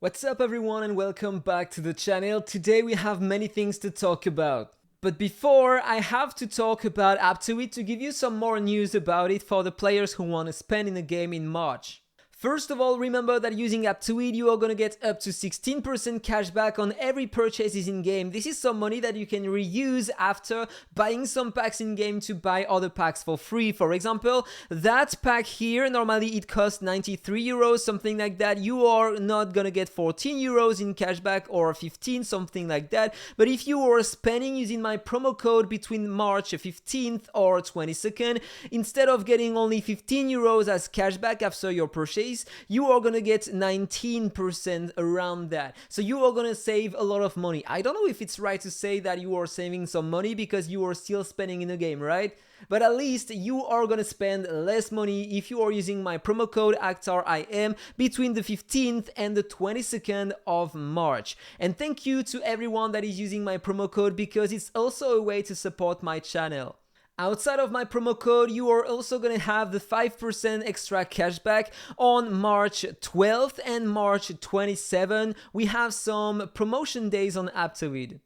What's up everyone and welcome back to the channel. Today we have many things to talk about. But before, I have to talk about Aptoide to give you some more news about it for the players who want to spend in the game in March. First of all, remember that using Aptoide you are gonna get up to 16% cashback on every purchases in game. This is some money that you can reuse after buying some packs in game to buy other packs for free. For example, that pack here, normally it costs 93 euros, something like that. You are not gonna get 14 euros in cashback or 15, something like that. But if you are spending using my promo code between March 15th or 22nd, instead of getting only 15 euros as cashback after your purchase, you are gonna get 19% around that. So you are gonna save a lot of money. I don't know if it's right to say that you are saving some money because you are still spending in the game, right? But at least you are gonna spend less money if you are using my promo code AhkTaar between the 15th and the 22nd of March. And thank you to everyone that is using my promo code because it's also a way to support my channel. Outside of my promo code, you are also gonna have the 5% extra cashback on March 12th and March 27th. We have some promotion days on Aptoide.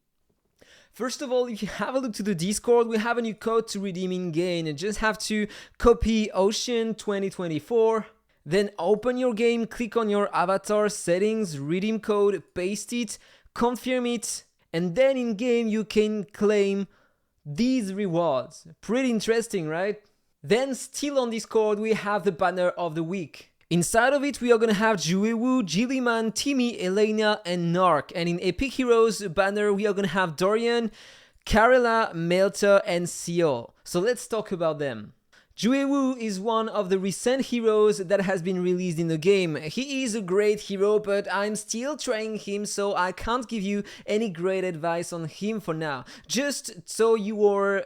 First of all, if you have a look to the Discord, we have a new code to redeem in game. You just have to copy Ocean 2024. Then open your game, click on your avatar settings, redeem code, paste it, confirm it, and then in game you can claim these rewards. Pretty interesting, right? Then still on Discord we have the banner of the week. Inside of it we are gonna have Jue Wu, Geeliman, Timi, Elaina and Narch. And in Epic Heroes banner we are gonna have Dorian, Karela, Melta and Seal. So let's talk about them. Jue Wu is one of the recent heroes that has been released in the game. He is a great hero, but I'm still trying him, so I can't give you any great advice on him for now. Just so you are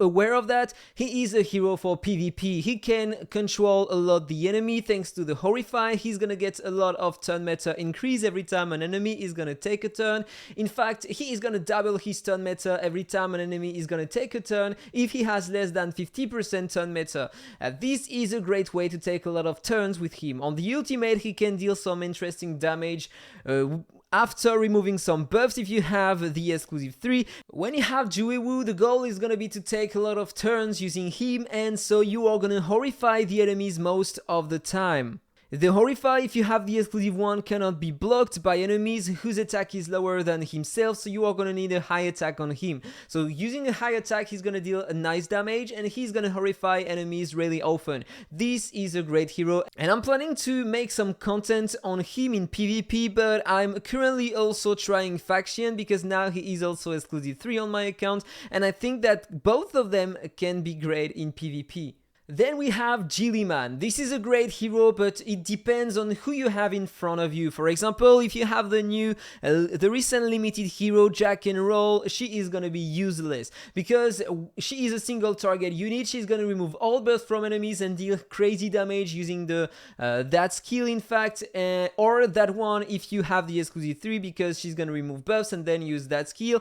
aware of that, he is a hero for PvP. He can control a lot the enemy thanks to the Horrify. He's gonna get a lot of turn meta increase every time an enemy is gonna take a turn. In fact, he is gonna double his turn meta every time an enemy is gonna take a turn if he has less than 50% turn meta. This is a great way to take a lot of turns with him. On the ultimate, he can deal some interesting damage after removing some buffs if you have the exclusive 3. When you have Jue Wu, the goal is gonna be to take a lot of turns using him, and so you are gonna horrify the enemies most of the time. The Horrify, if you have the exclusive one, cannot be blocked by enemies whose attack is lower than himself, so you are gonna need a high attack on him. So using a high attack, he's gonna deal a nice damage and he's gonna horrify enemies really often. This is a great hero and I'm planning to make some content on him in PvP, but I'm currently also trying Faction because now he is also exclusive 3 on my account and I think that both of them can be great in PvP. Then we have Geeliman. This is a great hero, but it depends on who you have in front of you. For example, if you have the recent limited hero Jack and Roll, she is gonna be useless because she is a single target unit. She's gonna remove all buffs from enemies and deal crazy damage using the that skill, in fact, or that one if you have the exclusive 3 because she's gonna remove buffs and then use that skill.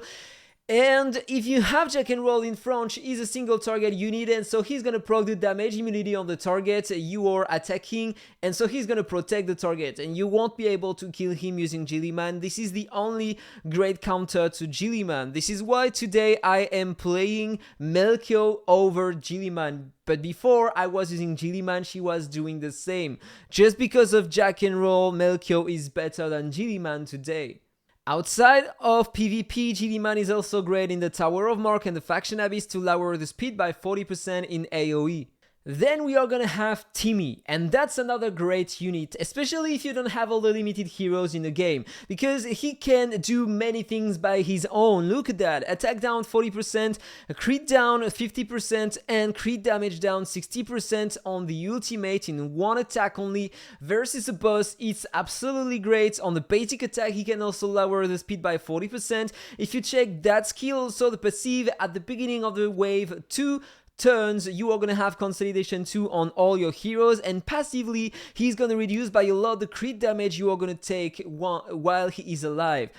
And if you have Jack and Roll in front, he is a single target unit and so he's gonna proc the damage immunity on the target you are attacking, and so he's gonna protect the target and you won't be able to kill him using Geeliman. This is the only great counter to Geeliman. This is why today I am playing Melkio over Geeliman. But before I was using Geeliman, she was doing the same. Just because of Jack and Roll, Melkio is better than Geeliman today. Outside of PvP, Geeliman is also great in the Tower of Mark and the Faction Abyss to lower the speed by 40% in AoE. Then we are gonna have Timi, and that's another great unit, especially if you don't have all the limited heroes in the game, because he can do many things by his own. Look at that, attack down 40%, crit down 50%, and crit damage down 60% on the ultimate in one attack only. Versus a boss, it's absolutely great. On the basic attack, he can also lower the speed by 40%. If you check that skill, also the passive at the beginning of the wave 2 turns, you are gonna have consolidation 2 on all your heroes, and passively he's gonna reduce by a lot the crit damage you are gonna take while he is alive.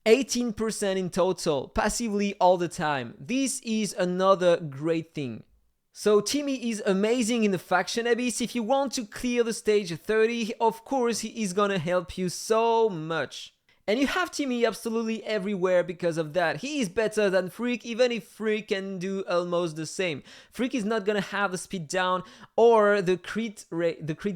18% in total, passively all the time. This is another great thing. So Timi is amazing in the Faction Abyss. If you want to clear the stage 30, of course he is gonna help you so much. And you have Timi absolutely everywhere because of that. He is better than Freak, even if Freak can do almost the same. Freak is not gonna have the speed down or the crit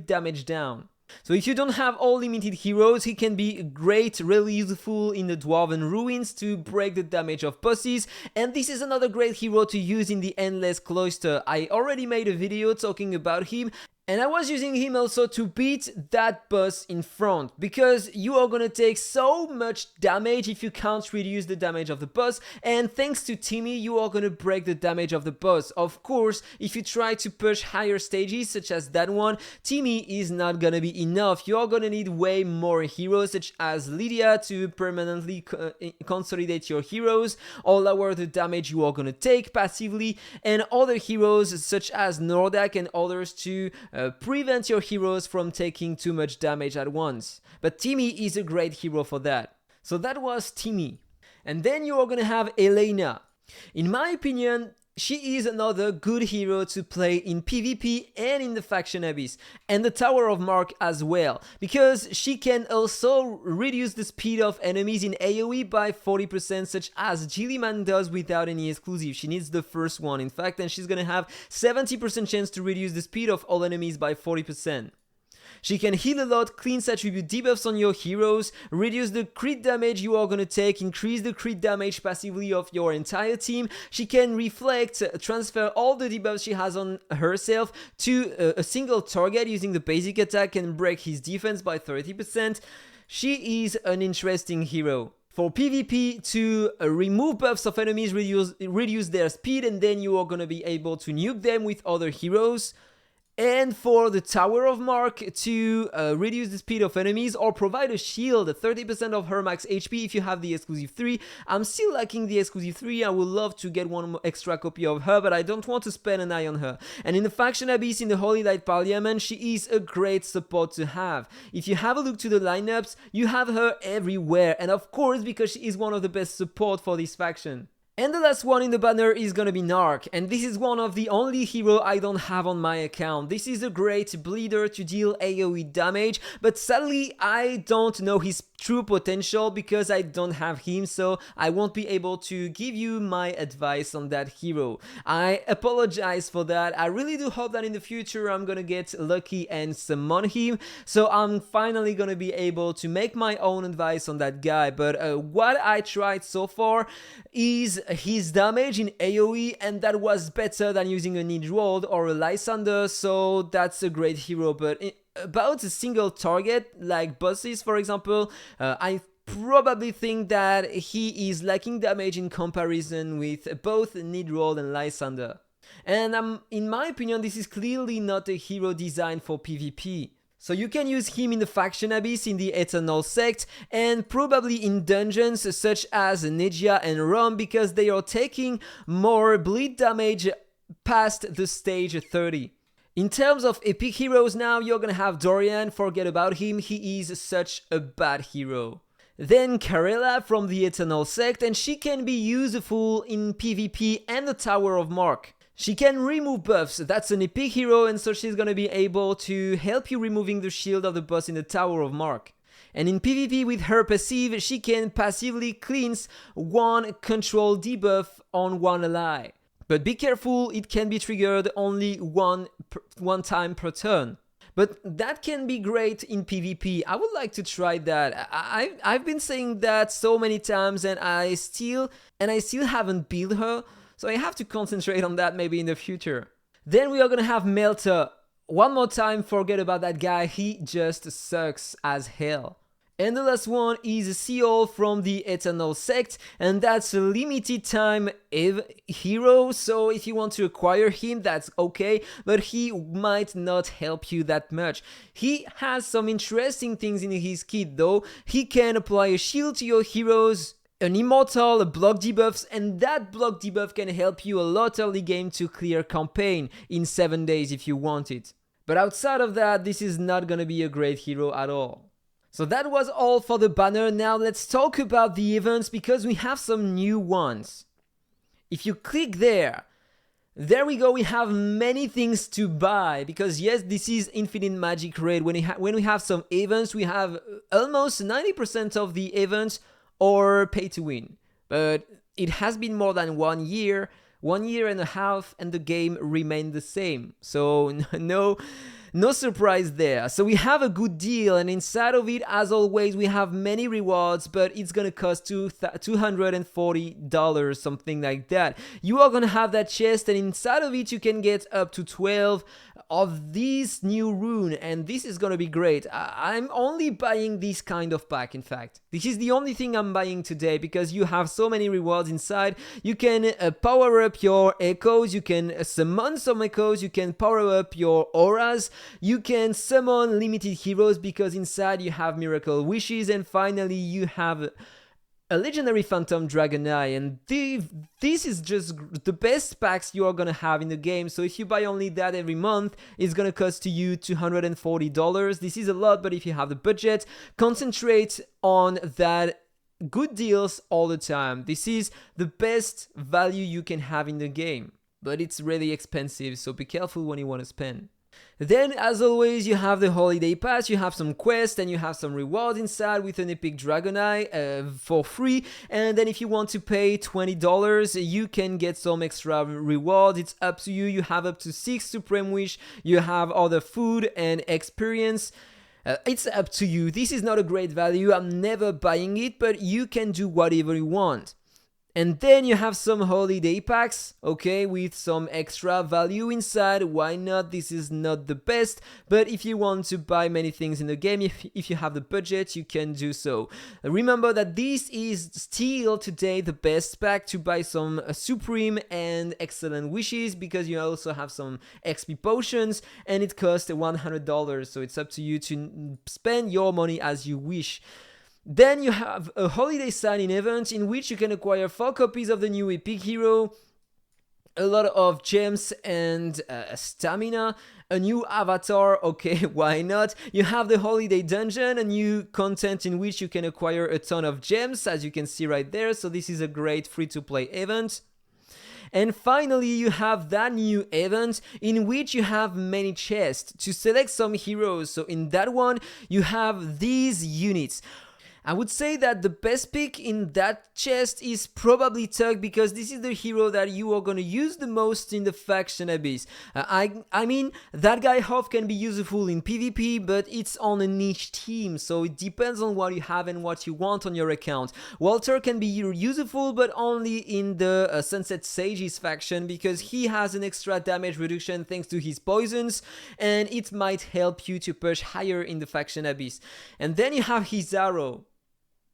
damage down. So if you don't have all limited heroes, he can be great, really useful in the Dwarven Ruins to break the damage of bosses, and this is another great hero to use in the Endless Cloister. I already made a video talking about him, and I was using him also to beat that boss in front, because you are gonna take so much damage if you can't reduce the damage of the boss, and thanks to Timi you are gonna break the damage of the boss. Of course, if you try to push higher stages such as that one, Timi is not gonna be enough. You are gonna need way more heroes such as Lydia to permanently consolidate your heroes, or lower the damage you are gonna take passively, and other heroes such as Nordak and others to prevent your heroes from taking too much damage at once. But Timi is a great hero for that. So that was Timi. And then you are gonna have Elaina. In my opinion, she is another good hero to play in PvP and in the Faction Abyss, and the Tower of Mark as well, because she can also reduce the speed of enemies in AoE by 40%, such as Geeliman does without any exclusive. She needs the first one, in fact, and she's gonna have 70% chance to reduce the speed of all enemies by 40%. She can heal a lot, cleanse attribute debuffs on your heroes, reduce the crit damage you are gonna take, increase the crit damage passively of your entire team. She can reflect, transfer all the debuffs she has on herself to a single target using the basic attack and break his defense by 30%. She is an interesting hero. For PvP, to remove buffs of enemies, reduce their speed, and then you are gonna be able to nuke them with other heroes. And for the Tower of Mark, to reduce the speed of enemies or provide a shield, 30% of her max HP if you have the exclusive 3. I'm still lacking the exclusive 3, I would love to get one extra copy of her, but I don't want to spend an eye on her. And in the Faction Abyss in the Holy Light Parliament, she is a great support to have. If you have a look to the lineups, you have her everywhere, and of course because she is one of the best support for this faction. And the last one in the banner is gonna be Narch, and this is one of the only hero I don't have on my account. This is a great bleeder to deal AoE damage, but sadly I don't know his true potential because I don't have him, so I won't be able to give you my advice on that hero. I apologize for that. I really do hope that in the future I'm gonna get lucky and summon him, so I'm finally gonna be able to make my own advice on that guy. But what I tried so far is his damage in AoE, and that was better than using a Nidrold or a Lysander, so that's a great hero. But about a single target, like bosses for example, I probably think that he is lacking damage in comparison with both Nidrold and Lysander. And in my opinion, this is clearly not a hero designed for PvP. So you can use him in the Faction Abyss, in the Eternal Sect, and probably in dungeons such as Negia and Rom, because they are taking more bleed damage past the stage 30. In terms of epic heroes now, you're gonna have Dorian, forget about him, he is such a bad hero. Then Karela from the Eternal Sect, and she can be useful in PvP and the Tower of Mark. She can remove buffs, that's an epic hero, and so she's gonna be able to help you removing the shield of the boss in the Tower of Mark. And in PvP with her passive, she can passively cleanse one control debuff on one ally. But be careful, it can be triggered only one time per turn. But that can be great in PvP. I would like to try that. I've been saying that so many times, and I still haven't built her. So I have to concentrate on that maybe in the future. Then we are gonna have Melter. One more time, forget about that guy, he just sucks as hell. And the last one is Seol from the Eternal Sect, and that's a limited time hero, so if you want to acquire him, that's okay, but he might not help you that much. He has some interesting things in his kit though. He can apply a shield to your heroes, an immortal, a block debuffs, and that block debuff can help you a lot early game to clear campaign in 7 days if you want it. But outside of that, this is not gonna be a great hero at all. So that was all for the banner. Now let's talk about the events because we have some new ones. If you click there, There we go, we have many things to buy, because yes, this is Infinite Magicraid. When we have some events, we have almost 90% of the events or pay to win. But it has been more than 1 year and a half, and the game remained the same. So no surprise there. So we have a good deal, and inside of it, as always, we have many rewards, but it's gonna cost $240, something like that. You are gonna have that chest, and inside of it, you can get up to 12 of these new rune, and this is gonna be great. I'm only buying this kind of pack. In fact, this is the only thing I'm buying today, because you have so many rewards inside. You can power up your echoes, you can summon some echoes, you can power up your auras, you can summon limited heroes, because inside you have miracle wishes, and finally you have a legendary phantom dragon eye, and this is just the best packs you are gonna have in the game. So if you buy only that every month, it's gonna cost you $240. This is a lot, but if you have the budget, concentrate on that good deals all the time. This is the best value you can have in the game, but it's really expensive, so be careful when you want to spend. Then, as always, you have the holiday pass, you have some quests, and you have some rewards inside with an epic dragon eye for free. And then if you want to pay $20, you can get some extra rewards. It's up to you. You have up to 6 supreme wish, you have other food and experience. It's up to you. This is not a great value, I'm never buying it, but you can do whatever you want. And then you have some holiday packs, okay, with some extra value inside. Why not? This is not the best, but if you want to buy many things in the game, if you have the budget, you can do so. Remember that this is still today the best pack to buy some supreme and excellent wishes, because you also have some XP potions, and it costs $100, so it's up to you to spend your money as you wish. Then you have a holiday sign-in event in which you can acquire 4 copies of the new epic hero, a lot of gems and stamina, a new avatar, okay, why not? You have the holiday dungeon, a new content in which you can acquire a ton of gems, as you can see right there, so this is a great free-to-play event. And finally, you have that new event in which you have many chests to select some heroes. So in that one, you have these units. I would say that the best pick in that chest is probably Tug, because this is the hero that you are gonna use the most in the faction abyss. I mean, that guy Hoff can be useful in PvP, but it's on a niche team, so it depends on what you have and what you want on your account. Walter can be useful, but only in the Sunset Sages faction, because he has an extra damage reduction thanks to his poisons, and it might help you to push higher in the faction abyss. And then you have Hizaro,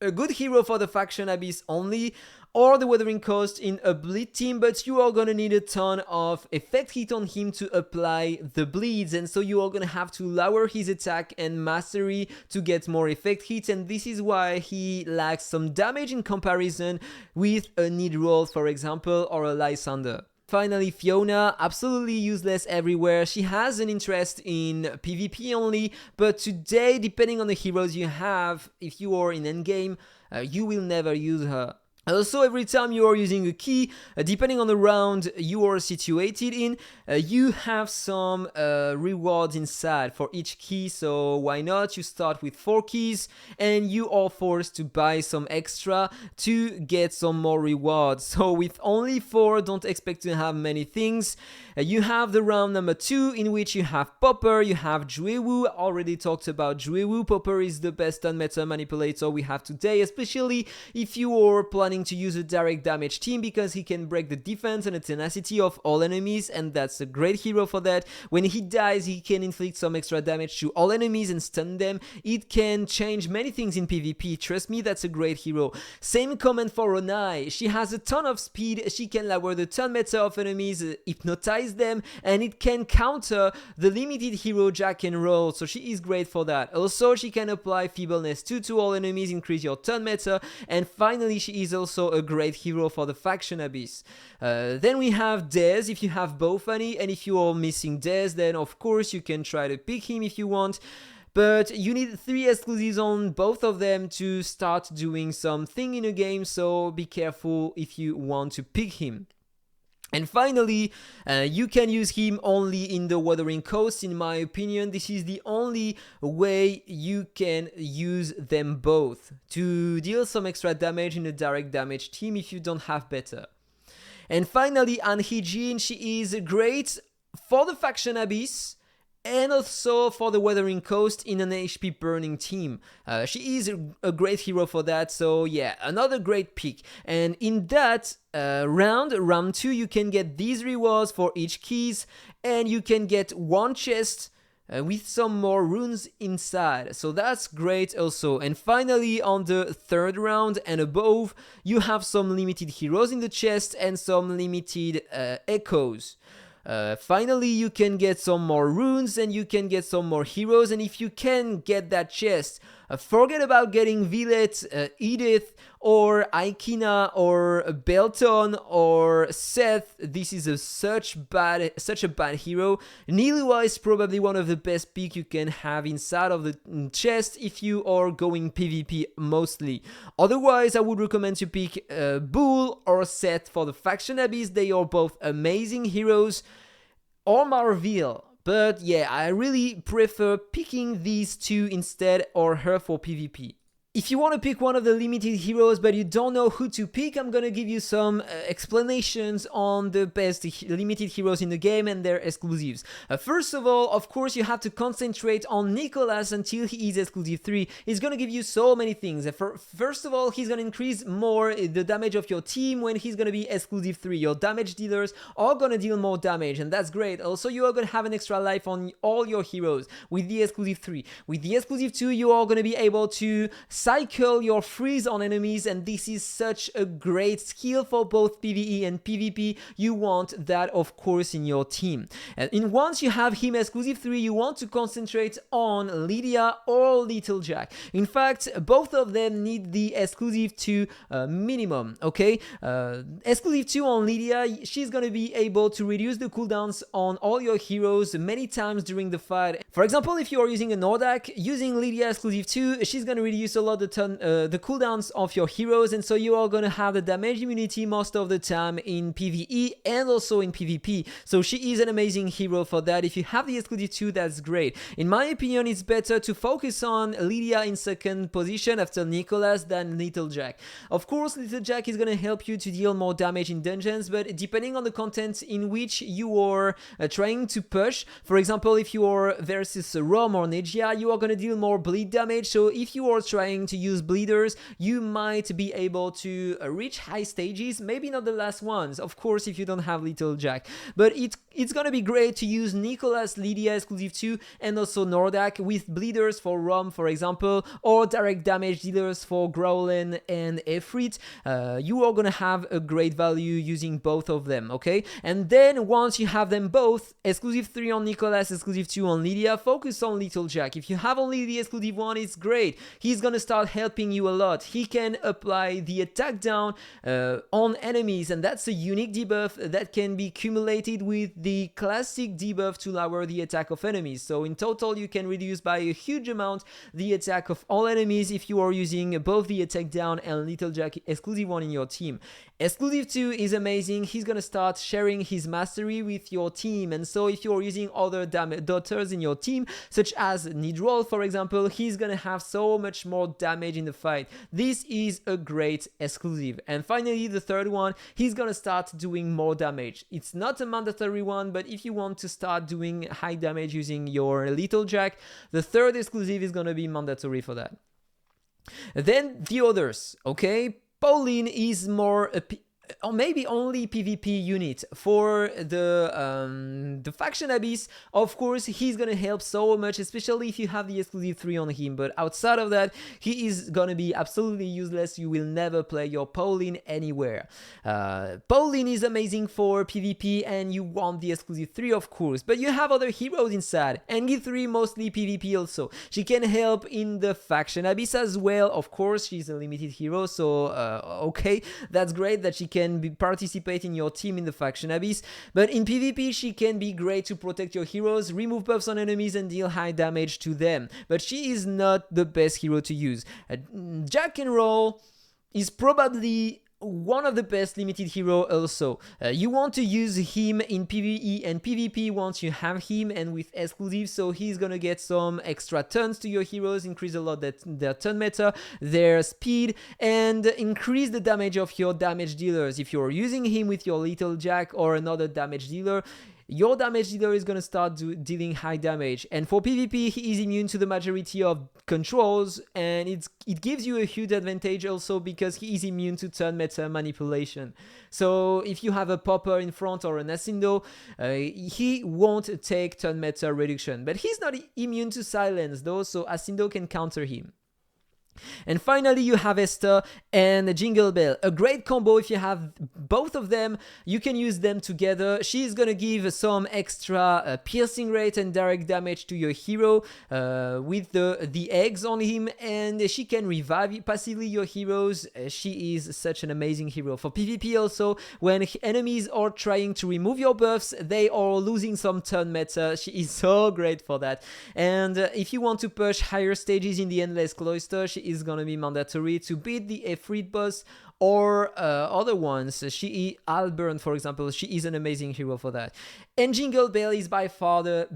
a good hero for the faction abyss only, or the Weathering Coast in a bleed team, but you are gonna need a ton of effect hit on him to apply the bleeds, and so you are gonna have to lower his attack and mastery to get more effect hits, and this is why he lacks some damage in comparison with a Nidroll, for example, or a Lysander. Finally, Fiona, absolutely useless everywhere. She has an interest in PvP only, but today, depending on the heroes you have, if you are in endgame, you will never use her. Also, every time you are using a key, depending on the round you are situated in, you have some rewards inside for each key, so why not? You start with 4 keys and you are forced to buy some extra to get some more rewards. So with only 4, don't expect to have many things. You have the round number 2 in which you have Popper, you have Jue Wu. Already talked about Jue Wu. Popper is the best unmeta manipulator we have today, especially if you are planning to use a direct damage team, because he can break the defense and the tenacity of all enemies, and that's a great hero for that. When he dies, he can inflict some extra damage to all enemies and stun them. It can change many things in PvP, trust me, that's a great hero. Same comment for Ronai. She has a ton of speed, she can lower the turn meta of enemies, hypnotize them, and it can counter the limited hero Jack and Roll, so she is great for that. Also, she can apply feebleness 2 to all enemies, increase your turn meta, and finally she is also a great hero for the faction abyss. Then we have Dez, if you have Bofani, and if you are missing Dez, then of course you can try to pick him if you want, but you need 3 exclusives on both of them to start doing something in a game, so be careful if you want to pick him. And finally, you can use him only in the Wuthering Coast. In my opinion, this is the only way you can use them both to deal some extra damage in a direct damage team if you don't have better. And finally, Anhee-jin, she is great for the Faction Abyss and also for the Wuthering Coast in an HP burning team. She is a great hero for that, so yeah, another great pick. And in that round 2, you can get these rewards for each keys, and you can get one chest with some more runes inside, so that's great also. And finally, on the third round and above, you have some limited heroes in the chest and some limited echoes. Finally, you can get some more runes and you can get some more heroes, and if you can get that chest, forget about getting Violet, Edith, or Aikina, or Belton, or Seth. This is such a bad hero. Nilua is probably one of the best picks you can have inside of the chest if you are going PvP mostly. Otherwise, I would recommend to pick Bull or Seth for the Faction Abyss. They are both amazing heroes, or Marvel. But yeah, I really prefer picking these two instead, or her for PvP. If you want to pick one of the limited heroes but you don't know who to pick, I'm gonna give you some explanations on the best limited heroes in the game and their exclusives. First of all, of course, you have to concentrate on Nicholas until he is exclusive 3. He's gonna give you so many things. First of all, he's gonna increase more the damage of your team when he's gonna be exclusive 3. Your damage dealers are gonna deal more damage, and that's great. Also, you are gonna have an extra life on all your heroes with the exclusive 3. With the exclusive 2, you are gonna be able to cycle your freeze on enemies, and this is such a great skill for both PvE and PvP. You want that, of course, in your team. And once you have him exclusive 3, you want to concentrate on Lydia or Little Jack. In fact, both of them need the exclusive 2 minimum, okay? Exclusive 2 on Lydia, she's gonna be able to reduce the cooldowns on all your heroes many times during the fight. For example, if you are using a Nordak, using Lydia exclusive 2, she's gonna reduce a lot the cooldowns of your heroes, and so you are gonna have the damage immunity most of the time in PvE and also in PvP. So she is an amazing hero for that. If you have the exclusive 2, that's great. In my opinion, it's better to focus on Lydia in second position after Nicholas than Little Jack. Of course, Little Jack is gonna help you to deal more damage in dungeons, but depending on the content in which you are trying to push, for example, if you are versus Rom or Nejia, you are gonna deal more bleed damage. So if you are trying to use bleeders, you might be able to reach high stages, maybe not the last ones, of course, if you don't have Little Jack. But it's gonna be great to use Nicholas, Lydia exclusive 2, and also Nordak with bleeders for Rom, for example, or direct damage dealers for Growlin and Efrit. You are gonna have a great value using both of them, okay? And then once you have them both, exclusive 3 on Nicholas, exclusive 2 on Lydia, focus on Little Jack. If you have only the exclusive 1, it's great. He's gonna start helping you a lot. He can apply the attack down on enemies, and that's a unique debuff that can be cumulated with the classic debuff to lower the attack of enemies. So in total, you can reduce by a huge amount the attack of all enemies if you are using both the attack down and Little Jack exclusive 1 in your team. Exclusive 2 is amazing. He's gonna start sharing his mastery with your team, and so if you're using other daughters in your team, such as Nidrol, for example, he's gonna have so much more damage in the fight. This is a great exclusive. And finally, the third one, he's gonna start doing more damage. It's not a mandatory one, but if you want to start doing high damage using your Little Jack, the third exclusive is gonna be mandatory for that. Then the others, okay? Pauline is more or maybe only PvP unit. For the Faction Abyss, of course, he's gonna help so much, especially if you have the exclusive 3 on him, but outside of that, he is gonna be absolutely useless. You will never play your Pauline anywhere. Pauline is amazing for PvP, and you want the exclusive 3, of course, but you have other heroes inside, and E3 mostly PvP also. She can help in the Faction Abyss as well, of course. She's a limited hero, so okay, that's great that she can participate in your team in the Faction Abyss, but in PvP she can be great to protect your heroes, remove buffs on enemies, and deal high damage to them, but she is not the best hero to use. Jack and Roll is probably one of the best limited hero also. You want to use him in PvE and PvP once you have him and with exclusive, so he's gonna get some extra turns to your heroes, increase a lot their turn meta, their speed, and increase the damage of your damage dealers. If you're using him with your Little Jack or another damage dealer, your damage dealer is going to start dealing high damage. And for PvP, he is immune to the majority of controls, and it gives you a huge advantage also because he is immune to turn meta manipulation. So if you have a Popper in front or an Asindo, he won't take turn meta reduction. But he's not immune to silence though, so Asindo can counter him. And finally, you have Esther and Jingle Bell. A great combo. If you have both of them, you can use them together. She's gonna give some extra piercing rate and direct damage to your hero with the eggs on him, and she can revive passively your heroes. She is such an amazing hero. For PvP also, when enemies are trying to remove your buffs, they are losing some turn meta. She is so great for that. And if you want to push higher stages in the Endless Cloister, she is gonna be mandatory to beat the Efreet boss or other ones. Alburn, for example, she is an amazing hero for that. And Jingle Bell is by far the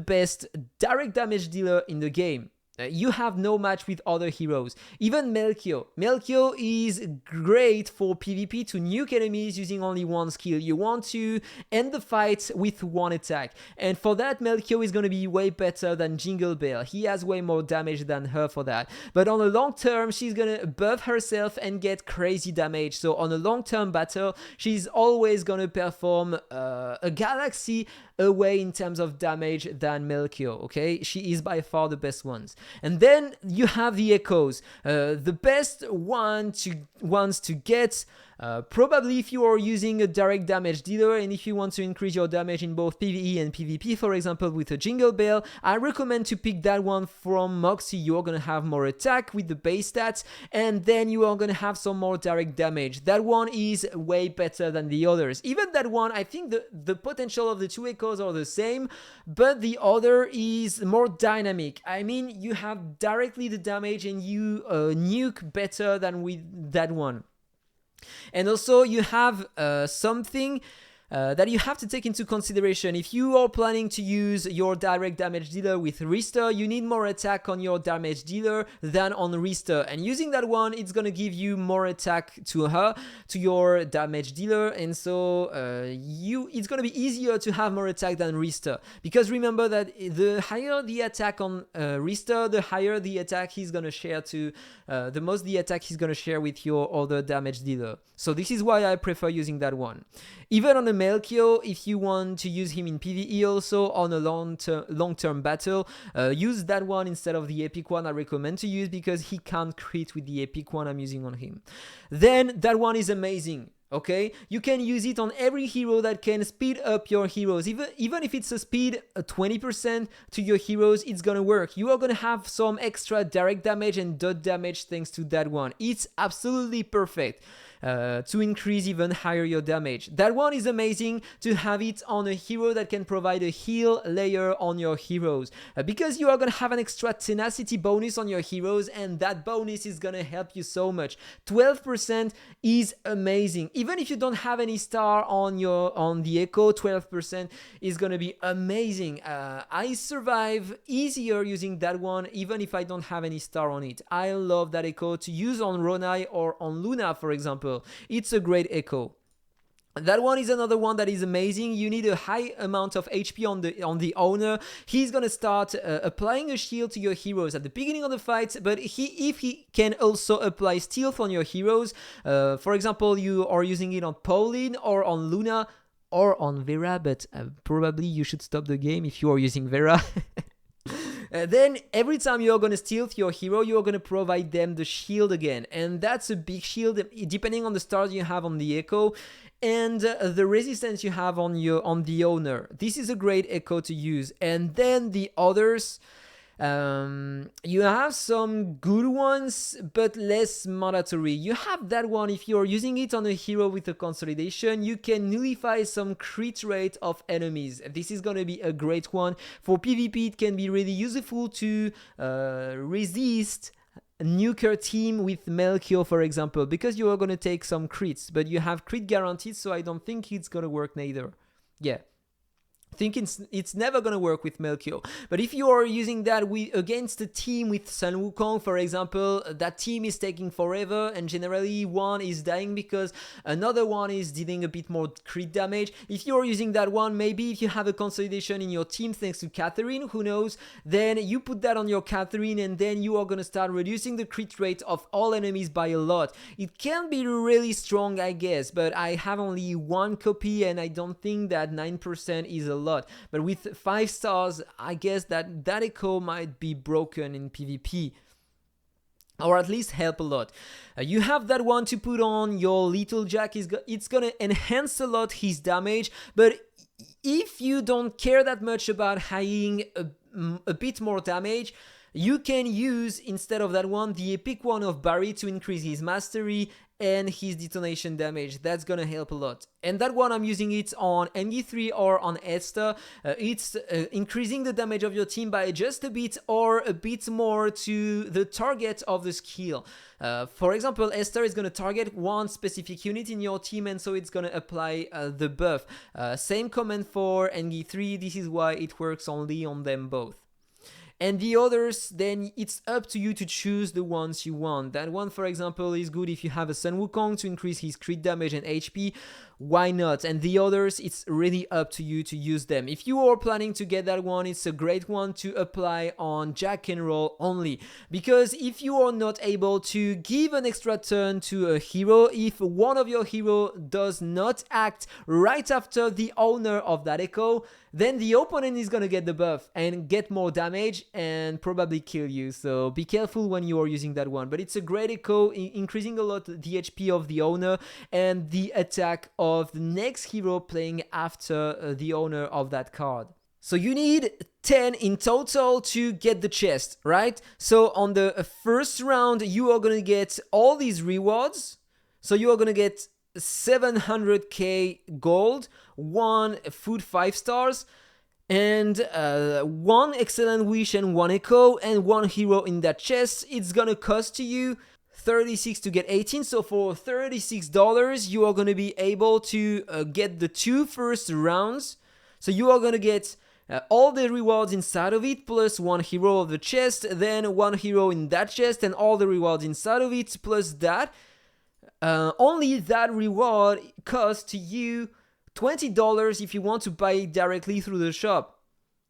best direct damage dealer in the game. You have no match with other heroes. Even Melchior. Melchior is great for PvP to nuke enemies using only one skill. You want to end the fight with one attack. And for that, Melchior is going to be way better than Jingle Bell. He has way more damage than her for that. But on a long term, she's going to buff herself and get crazy damage. So on a long term battle, she's always going to perform a galaxy away in terms of damage than Melchior, okay? She is by far the best ones. And then you have the Echoes. The best ones to get, probably if you are using a direct damage dealer and if you want to increase your damage in both PvE and PvP, for example with a Jingle Bell, I recommend to pick that one from Moxie. You are going to have more attack with the base stats, and then you are going to have some more direct damage. That one is way better than the others. Even that one, I think the potential of the two Echoes are the same, but the other is more dynamic. I mean, you have directly the damage and you nuke better than with that one. And also you have something that you have to take into consideration. If you are planning to use your direct damage dealer with Rister, you need more attack on your damage dealer than on Rister. And using that one, it's gonna give you more attack to your damage dealer, and so it's gonna be easier to have more attack than Rister. Because remember that the higher the attack on Rister, the higher the attack he's gonna share to, the most the attack he's gonna share with your other damage dealer. So this is why I prefer using that one. Even on a Melchior, if you want to use him in PvE also on a long-term battle, use that one instead of the epic one I recommend to use, because he can't crit with the epic one I'm using on him. Then that one is amazing. Okay, you can use it on every hero that can speed up your heroes. Even if it's a speed 20% to your heroes, it's gonna work. You are gonna have some extra direct damage and dot damage thanks to that one. It's absolutely perfect to increase even higher your damage. That one is amazing to have it on a hero that can provide a heal layer on your heroes, because you are gonna have an extra tenacity bonus on your heroes, and that bonus is gonna help you so much. 12% is amazing. Even if you don't have any star on the Echo, 12% is gonna be amazing. I survive easier using that one even if I don't have any star on it. I love that Echo to use on Ronai or on Luna, for example. It's a great Echo. That one is another one that is amazing. You need a high amount of HP on the owner. He's gonna start applying a shield to your heroes at the beginning of the fight, but if he can also apply stealth on your heroes, for example, you are using it on Pauline or on Luna or on Vera, but probably you should stop the game if you are using Vera. Then every time you're going to stealth your hero, you're going to provide them the shield again. And that's a big shield depending on the stars you have on the Echo and the resistance you have on the owner. This is a great Echo to use. And then the others, you have some good ones but less mandatory. You have that one. If you're using it on a hero with a consolidation, you can nullify some crit rate of enemies. This is going to be a great one. For PvP, it can be really useful to resist nuker team with Melchior, for example, because you are going to take some crits, but you have crit guaranteed, so I don't think it's going to work neither. Yeah. Think it's never gonna work with Melchior. But if you are using that against a team with Sun Wukong, for example, that team is taking forever, and generally one is dying because another one is dealing a bit more crit damage. If you are using that one, maybe if you have a consolidation in your team thanks to Catherine, who knows, then you put that on your Catherine, and then you are gonna start reducing the crit rate of all enemies by a lot. It can be really strong, I guess, but I have only one copy, and I don't think that 9% is a lot. But with 5 stars, I guess that echo might be broken in PvP, or at least help a lot. You have that one to put on your little Jack. It's gonna enhance a lot his damage, but if you don't care that much about having a bit more damage, you can use, instead of that one, the epic one of Barry to increase his mastery and his detonation damage. That's gonna help a lot. And that one, I'm using it on MD3 or on Esther. It's increasing the damage of your team by just a bit or a bit more to the target of the skill. For example, Esther is gonna target one specific unit in your team, and so it's gonna apply the buff. Same command for MD3. This is why it works only on them both. And the others, then it's up to you to choose the ones you want. That one, for example, is good if you have a Sun Wukong to increase his crit damage and HP. Why not? And the others, it's really up to you to use them. If you are planning to get that one, it's a great one to apply on Jack and Roll only. Because if you are not able to give an extra turn to a hero, if one of your hero does not act right after the owner of that echo, then the opponent is gonna get the buff and get more damage and probably kill you. So be careful when you are using that one. But it's a great echo, increasing a lot the HP of the owner and the attack of the next hero playing after the owner of that card. So you need 10 in total to get the chest, right? So on the first round, you are gonna get all these rewards. So you are gonna get 700k gold, 1 food 5 stars, and 1 excellent wish and 1 echo, and 1 hero in that chest. It's gonna cost you 36 to get 18, so for $36 you are going to be able to get the 2 first rounds. So you are going to get all the rewards inside of it, plus 1 hero of the chest, then 1 hero in that chest, and all the rewards inside of it, plus that. Only that reward costs you $20 if you want to buy it directly through the shop.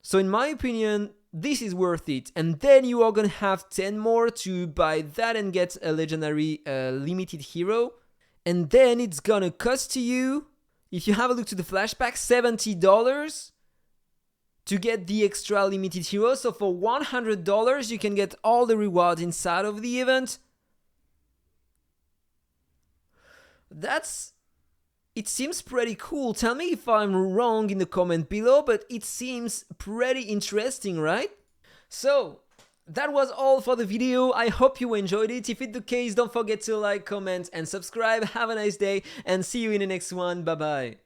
So in my opinion, this is worth it. And then you are gonna have 10 more to buy that and get a legendary limited hero. And then it's gonna cost you, if you have a look to the flashback, $70 to get the extra limited hero. So for $100 you can get all the rewards inside of the event. It seems pretty cool. Tell me if I'm wrong in the comment below, but it seems pretty interesting, right? So, that was all for the video. I hope you enjoyed it. If it's the case, don't forget to like, comment, and subscribe. Have a nice day, and see you in the next one. Bye bye.